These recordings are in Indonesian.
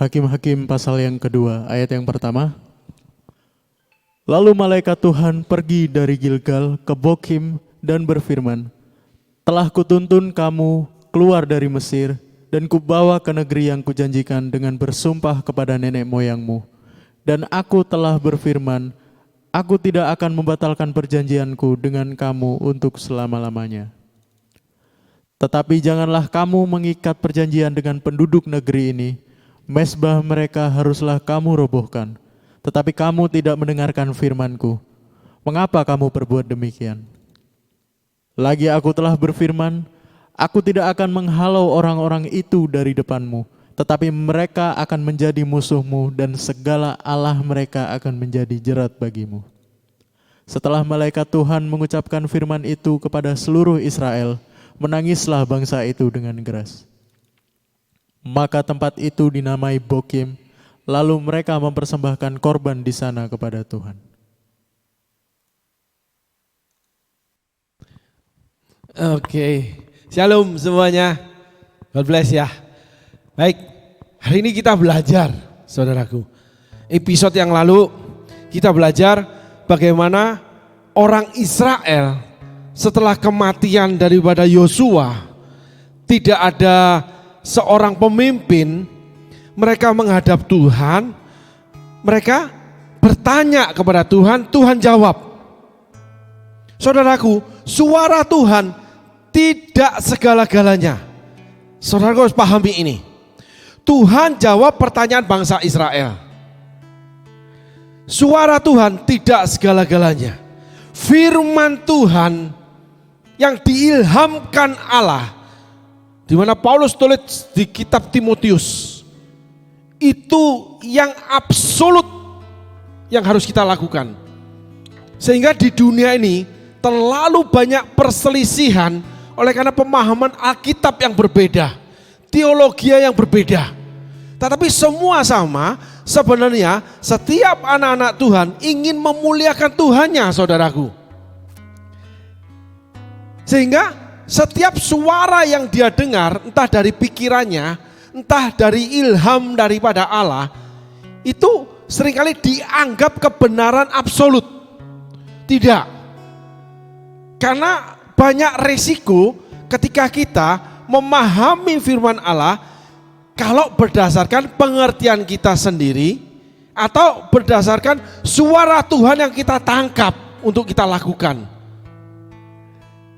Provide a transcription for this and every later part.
Hakim-Hakim pasal yang kedua, ayat yang pertama. Lalu malaikat Tuhan pergi dari Gilgal ke Bokim dan berfirman, telah kutuntun kamu keluar dari Mesir dan kubawa ke negeri yang kujanjikan dengan bersumpah kepada nenek moyangmu. Dan aku telah berfirman, aku tidak akan membatalkan perjanjianku dengan kamu untuk selama-lamanya. Tetapi janganlah kamu mengikat perjanjian dengan penduduk negeri ini. Mezbah mereka haruslah kamu robohkan, tetapi kamu tidak mendengarkan firman-Ku. Mengapa kamu berbuat demikian? Lagi aku telah berfirman, aku tidak akan menghalau orang-orang itu dari depanmu, tetapi mereka akan menjadi musuhmu dan segala Allah mereka akan menjadi jerat bagimu. Setelah malaikat Tuhan mengucapkan firman itu kepada seluruh Israel, menangislah bangsa itu dengan keras. Maka tempat itu dinamai Bokim, lalu mereka mempersembahkan korban di sana kepada Tuhan. Oke, shalom semuanya. God bless ya. Baik, hari ini kita belajar, saudaraku. Episode yang lalu kita belajar bagaimana orang Israel setelah kematian daripada Yosua, tidak ada seorang pemimpin, mereka menghadap Tuhan, mereka bertanya kepada Tuhan, Tuhan jawab. Saudaraku, suara Tuhan tidak segala-galanya. Saudaraku harus pahami ini. Tuhan jawab pertanyaan bangsa Israel. Suara Tuhan tidak segala-galanya. Firman Tuhan yang diilhamkan Allah, di mana Paulus tulis di kitab Timotius, itu yang absolut yang harus kita lakukan. Sehingga di dunia ini terlalu banyak perselisihan oleh karena pemahaman Alkitab yang berbeda, teologi yang berbeda. Tetapi semua sama, sebenarnya setiap anak-anak Tuhan ingin memuliakan Tuhannya, saudaraku. Sehingga setiap suara yang dia dengar, entah dari pikirannya, entah dari ilham daripada Allah, itu seringkali dianggap kebenaran absolut. Tidak. Karena banyak resiko ketika kita memahami firman Allah, kalau berdasarkan pengertian kita sendiri, atau berdasarkan suara Tuhan yang kita tangkap untuk kita lakukan.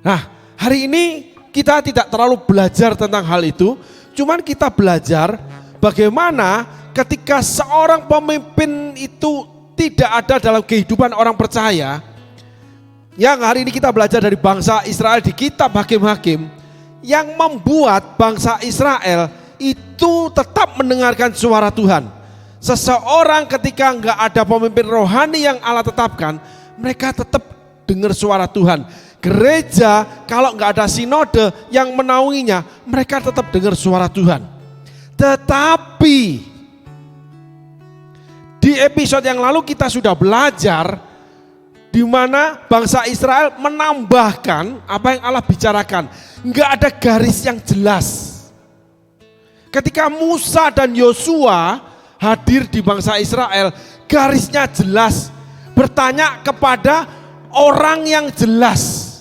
Nah, hari ini kita tidak terlalu belajar tentang hal itu, cuman kita belajar bagaimana ketika seorang pemimpin itu tidak ada dalam kehidupan orang percaya. Yang hari ini kita belajar dari bangsa Israel di kitab Hakim-Hakim, yang membuat bangsa Israel itu tetap mendengarkan suara Tuhan. Seseorang ketika enggak ada pemimpin rohani yang Allah tetapkan, mereka tetap dengar suara Tuhan. Gereja kalau nggak ada sinode yang menaunginya, mereka tetap dengar suara Tuhan. Tetapi di episode yang lalu kita sudah belajar di mana bangsa Israel menambahkan apa yang Allah bicarakan. Nggak ada garis yang jelas. Ketika Musa dan Yosua hadir di bangsa Israel, garisnya jelas. Bertanya kepada orang yang jelas.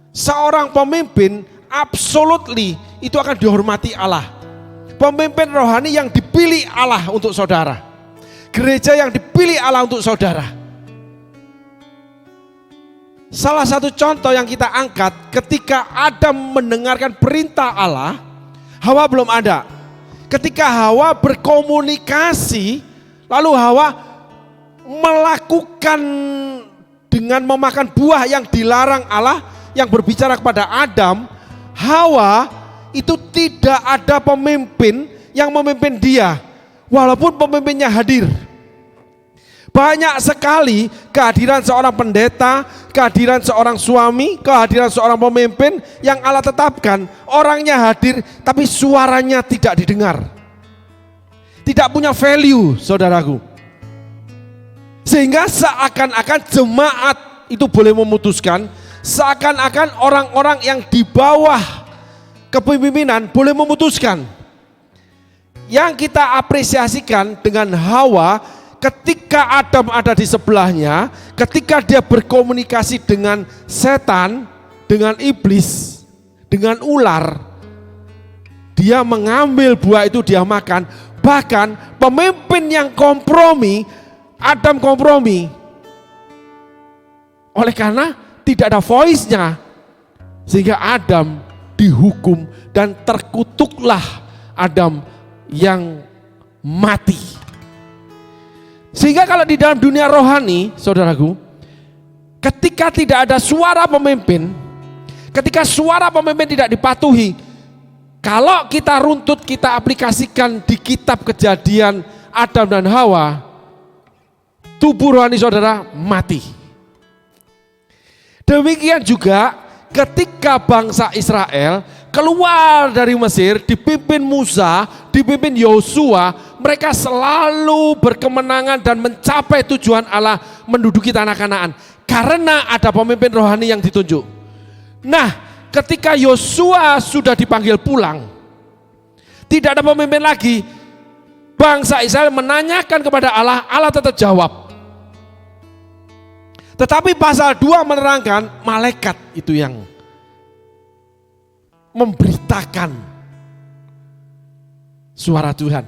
Seorang pemimpin absolutely itu akan dihormati Allah. Pemimpin rohani yang dipilih Allah untuk saudara. Gereja yang dipilih Allah untuk saudara. Salah satu contoh yang kita angkat ketika Adam mendengarkan perintah Allah, Hawa belum ada. Ketika Hawa berkomunikasi, lalu Hawa melakukan dengan memakan buah yang dilarang Allah, yang berbicara kepada Adam, Hawa itu tidak ada pemimpin yang memimpin dia, walaupun pemimpinnya hadir. banyak sekali kehadiran seorang pendeta, kehadiran seorang suami, kehadiran seorang pemimpin yang Allah tetapkan. Orangnya hadir tapi suaranya tidak didengar. Tidak punya value, saudaraku. Sehingga seakan-akan jemaat itu boleh memutuskan, seakan-akan orang-orang yang di bawah kepemimpinan boleh memutuskan. Yang kita apresiasikan dengan Hawa, ketika Adam ada di sebelahnya, ketika dia berkomunikasi dengan setan, dengan iblis, dengan ular, dia mengambil buah itu, dia makan. Bahkan pemimpin yang kompromi, Adam kompromi. Oleh karena tidak ada voice-nya, sehingga Adam dihukum dan terkutuklah Adam yang mati. Sehingga kalau di dalam dunia rohani, saudaraku, ketika tidak ada suara pemimpin, ketika suara pemimpin tidak dipatuhi, kalau kita runtut, kita aplikasikan di kitab Kejadian Adam dan Hawa, tubuh rohani saudara mati. Demikian juga ketika bangsa Israel keluar dari Mesir, dipimpin Musa, dipimpin Yosua, mereka selalu berkemenangan dan mencapai tujuan Allah menduduki tanah Kanaan. Karena ada pemimpin rohani yang ditunjuk. Nah, ketika Yosua sudah dipanggil pulang, tidak ada pemimpin lagi, bangsa Israel menanyakan kepada Allah, Allah tetap jawab. Tetapi pasal 2 menerangkan malaikat itu yang memberitakan suara Tuhan.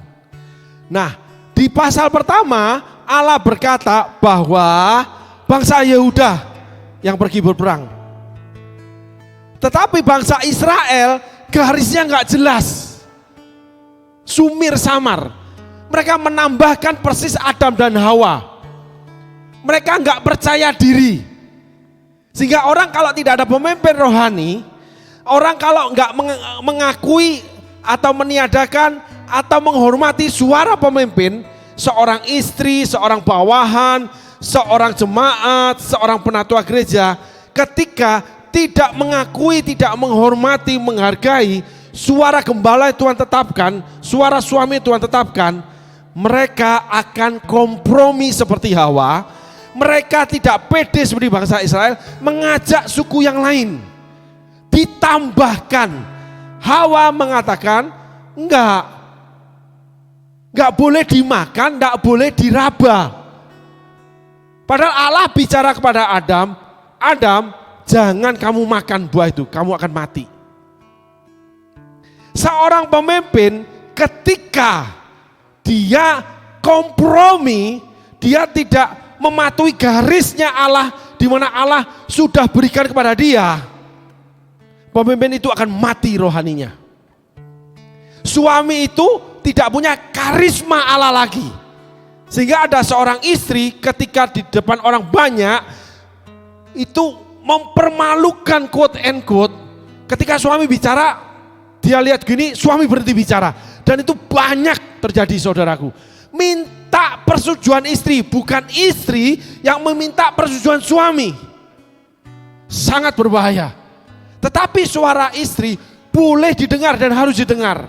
Nah, di pasal pertama Allah berkata bahwa bangsa Yehuda yang pergi berperang. Tetapi bangsa Israel garisnya nggak jelas, sumir samar. Mereka menambahkan persis Adam dan Hawa. Mereka nggak percaya diri. Sehingga orang kalau tidak ada pemimpin rohani, orang kalau nggak mengakui atau meniadakan atau menghormati suara pemimpin, seorang istri, seorang bawahan, seorang jemaat, seorang penatua gereja, ketika tidak mengakui, tidak menghormati, menghargai suara gembala yang Tuhan tetapkan, suara suami Tuhan tetapkan, mereka akan kompromi seperti Hawa. Mereka tidak pede seperti bangsa Israel mengajak suku yang lain. Ditambahkan Hawa mengatakan enggak boleh dimakan, enggak boleh diraba. Padahal Allah bicara kepada Adam, Adam, jangan kamu makan buah itu, kamu akan mati. Seorang pemimpin ketika dia kompromi, dia tidak mematuhi garisnya Allah, di mana Allah sudah berikan kepada dia, pemimpin itu akan mati rohaninya. Suami itu tidak punya karisma Allah lagi. Sehingga ada seorang istri ketika di depan orang banyak itu mempermalukan, quote and quote, ketika suami bicara, dia lihat gini, suami berhenti bicara. Dan itu banyak terjadi, saudaraku. Minta persetujuan istri, bukan istri yang meminta persetujuan suami. Sangat berbahaya. Tetapi suara istri boleh didengar dan harus didengar.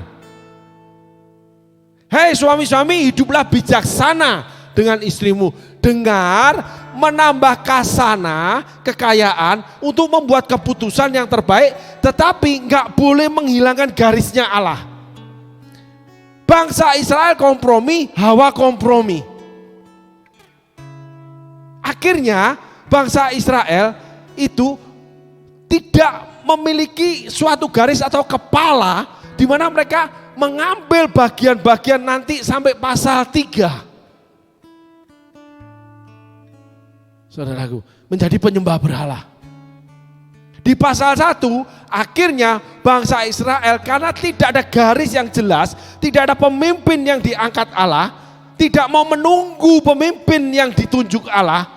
Hei suami-suami, hiduplah bijaksana dengan istrimu. Dengar, menambah kasana, kekayaan untuk membuat keputusan yang terbaik, tetapi nggak boleh menghilangkan garisnya Allah. Bangsa Israel kompromi, Hawa kompromi. Akhirnya bangsa Israel itu tidak memiliki suatu garis atau kepala di mana mereka mengambil bagian-bagian nanti sampai pasal 3. Saudaraku, menjadi penyembah berhala. Di pasal 1 akhirnya bangsa Israel karena tidak ada garis yang jelas, tidak ada pemimpin yang diangkat Allah, tidak mau menunggu pemimpin yang ditunjuk Allah,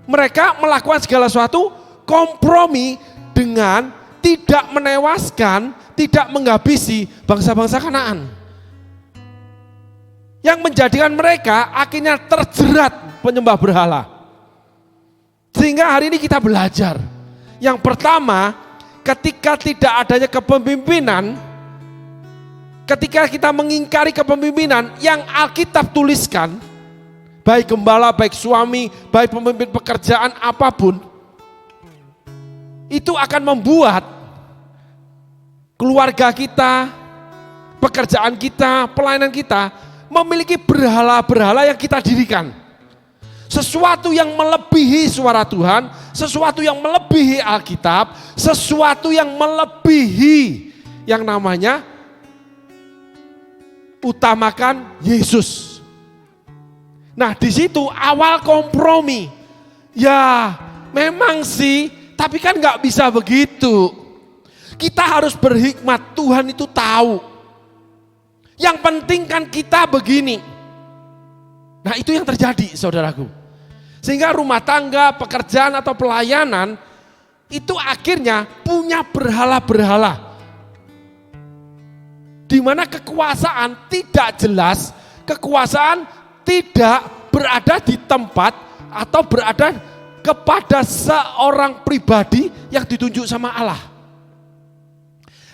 mereka melakukan segala sesuatu kompromi dengan tidak menewaskan, tidak menghabisi bangsa-bangsa Kanaan. Yang menjadikan mereka akhirnya terjerat penyembah berhala. Sehingga hari ini kita belajar. Yang pertama, ketika tidak adanya kepemimpinan, ketika kita mengingkari kepemimpinan yang Alkitab tuliskan, baik gembala, baik suami, baik pemimpin pekerjaan apapun, itu akan membuat keluarga kita, pekerjaan kita, pelayanan kita memiliki berhala-berhala yang kita dirikan. Sesuatu yang melebihi suara Tuhan, sesuatu yang melebihi Alkitab, sesuatu yang melebihi yang namanya utamakan Yesus. Nah, di situ awal kompromi. Ya, memang sih, tapi kan nggak bisa begitu. Kita harus berhikmat, Tuhan itu tahu. Yang penting kan kita begini. Nah, itu yang terjadi, saudaraku. Sehingga rumah tangga, pekerjaan atau pelayanan itu akhirnya punya berhala-berhala. Di mana kekuasaan tidak jelas, kekuasaan tidak berada di tempat atau berada kepada seorang pribadi yang ditunjuk sama Allah.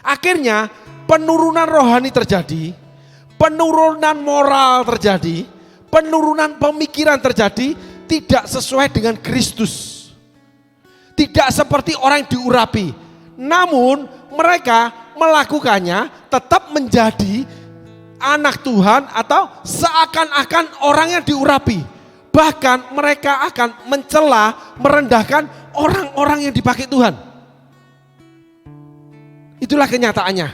Akhirnya penurunan rohani terjadi, penurunan moral terjadi, penurunan pemikiran terjadi, tidak sesuai dengan Kristus. Tidak seperti orang yang diurapi. Namun mereka melakukannya tetap menjadi anak Tuhan atau seakan-akan orang yang diurapi. Bahkan mereka akan mencela, merendahkan orang-orang yang dipakai Tuhan. Itulah kenyataannya.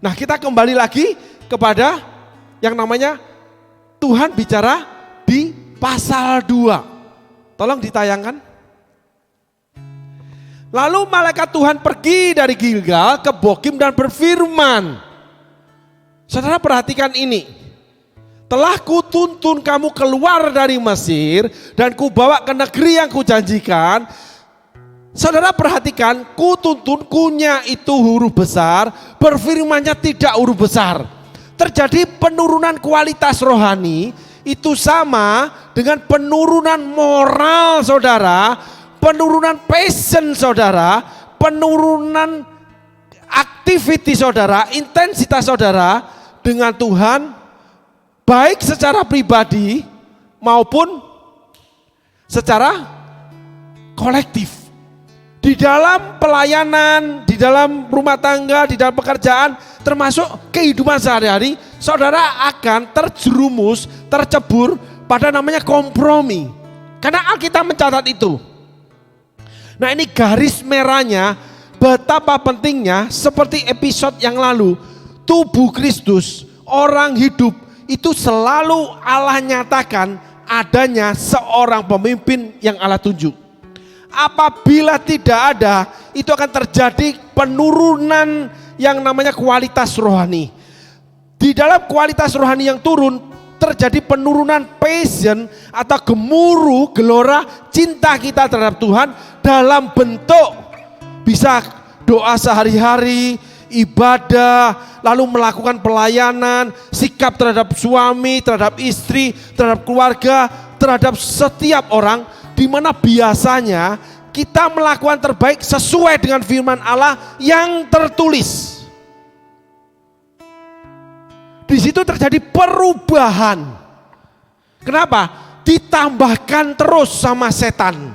Nah, kita kembali lagi kepada yang namanya Tuhan bicara di pasal 2. Tolong ditayangkan. Lalu malaikat Tuhan pergi dari Gilgal ke Bokim dan berfirman. Saudara perhatikan ini. Telah kutuntun kamu keluar dari Mesir dan kubawa ke negeri yang kujanjikan. Saudara perhatikan, kutuntun, kunya itu huruf besar, berfirmannya tidak huruf besar. Terjadi penurunan kualitas rohani. Itu sama dengan penurunan moral saudara, penurunan passion saudara, penurunan aktiviti saudara, intensitas saudara dengan Tuhan, baik secara pribadi maupun secara kolektif. Di dalam pelayanan, di dalam rumah tangga, di dalam pekerjaan, termasuk kehidupan sehari-hari, saudara akan terjerumus, tercebur pada namanya kompromi. Karena Alkitab mencatat itu. Nah, ini garis merahnya, betapa pentingnya seperti episode yang lalu, tubuh Kristus, orang hidup, itu selalu Allah nyatakan adanya seorang pemimpin yang Allah tunjuk. Apabila tidak ada, itu akan terjadi penurunan yang namanya kualitas rohani. Di dalam kualitas rohani yang turun, terjadi penurunan passion atau gemuruh, gelora cinta kita terhadap Tuhan dalam bentuk bisa doa sehari-hari, ibadah, lalu melakukan pelayanan, sikap terhadap suami, terhadap istri, terhadap keluarga, terhadap setiap orang, di mana biasanya kita melakukan terbaik sesuai dengan firman Allah yang tertulis. Di situ terjadi perubahan. Kenapa? Ditambahkan terus sama setan.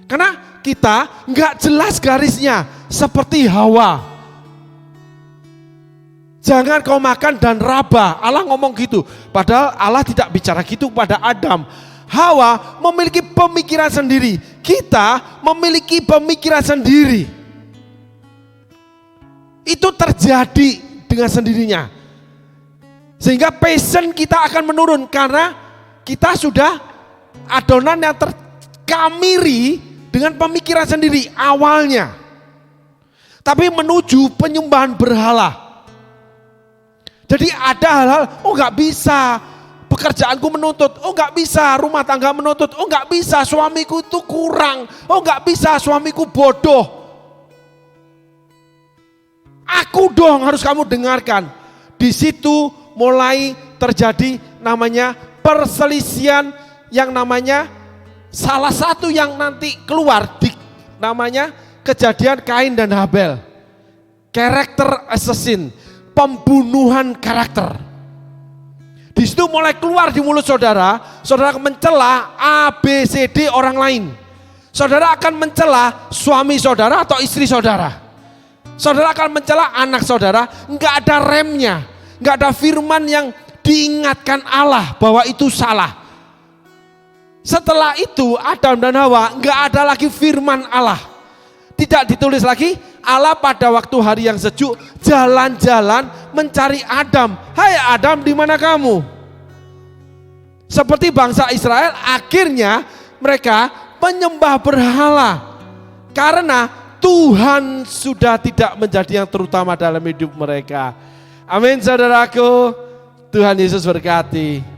Karena kita nggak jelas garisnya seperti Hawa. Jangan kau makan dan raba. Allah ngomong gitu. Padahal Allah tidak bicara gitu pada Adam. Hawa memiliki pemikiran sendiri. Kita memiliki pemikiran sendiri. Itu terjadi dengan sendirinya. Sehingga passion kita akan menurun karena kita sudah adonan yang terkamiri dengan pemikiran sendiri awalnya. Tapi menuju penyembahan berhala. Jadi ada hal-hal, oh nggak bisa, pekerjaanku menuntut, oh nggak bisa, rumah tangga menuntut, oh nggak bisa, suamiku itu kurang, oh nggak bisa, suamiku bodoh. Aku dong harus kamu dengarkan. Di situ mulai terjadi namanya perselisihan yang namanya salah satu yang nanti keluar di namanya kejadian Kain dan Habel. Character assassin, pembunuhan karakter. Di situ mulai keluar di mulut saudara, saudara akan mencela A, B, C, D orang lain. Saudara akan mencela suami saudara atau istri saudara. Saudara akan mencela anak saudara, enggak ada remnya, enggak ada firman yang diingatkan Allah bahwa itu salah. Setelah itu Adam dan Hawa enggak ada lagi firman Allah. Tidak ditulis lagi, Allah pada waktu hari yang sejuk jalan-jalan mencari Adam. Hai Adam, di mana kamu? Seperti bangsa Israel, akhirnya mereka menyembah berhala. Karena Tuhan sudah tidak menjadi yang terutama dalam hidup mereka. Amin saudaraku. Tuhan Yesus berkati.